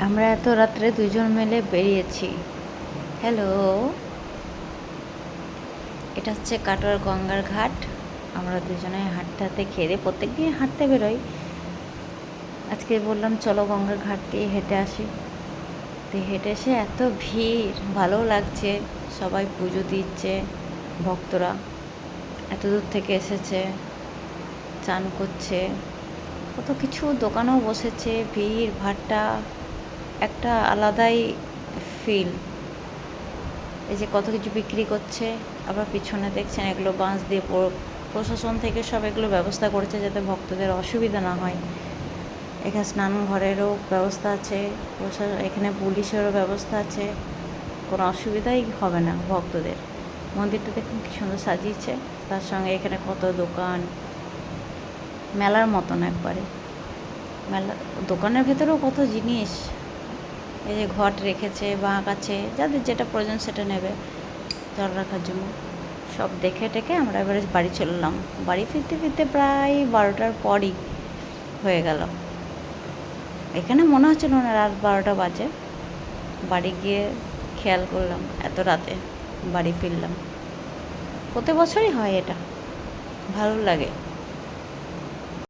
আমরা এত রাত্রে দুজন মিলে বেরিয়েছি। হ্যালো, এটা হচ্ছে কাটোয়ার গঙ্গার ঘাট। আমরা দুজনে হাঁটতে হাঁটতে খেয়ে দিয়ে প্রত্যেক দিন হাঁটতে বেরোই। আজকে বললাম চলো গঙ্গার ঘাট দিয়ে হেঁটে আসি। তো হেঁটে এসে এত ভিড়, ভালো লাগছে। সবাই পুজো দিচ্ছে, ভক্তরা এত দূর থেকে এসেছে, চান করছে, কত কিছু দোকানও বসেছে। ভিড় ভাট্টা একটা আলাদাই ফিল। এই যে কত কিছু বিক্রি করছে, আবার পিছনে দেখছেন এগুলো বাঁশ দিয়ে প্রশাসন থেকে সব এগুলো ব্যবস্থা করেছে যাতে ভক্তদের অসুবিধা না হয়। এখানে স্নান ঘরেরও ব্যবস্থা আছে, এখানে পুলিশেরও ব্যবস্থা আছে, কোনো অসুবিধাই হবে না ভক্তদের। মন্দিরটা দেখুন কী সুন্দর সাজিয়েছে, তার সঙ্গে এখানে কত দোকান, মেলার মতন একবারে। মেলা দোকানের ভেতরেও কত জিনিস, এই যে ঘট রেখেছে, বাঁক আছে, যাদের যেটা প্রয়োজন সেটা নেবে জল রাখার জন্য। সব দেখে টেকে আমরা এবারে বাড়ি চললাম। বাড়ি ফিরতে ফিরতে প্রায় 12টার পরই হয়ে গেল। এখানে মনে হচ্ছিল না রাত 12টা বাজে। বাড়ি গিয়ে খেয়াল করলাম এত রাতে বাড়ি ফিরলাম। প্রতি বছরই হয় এটা, ভালো লাগে।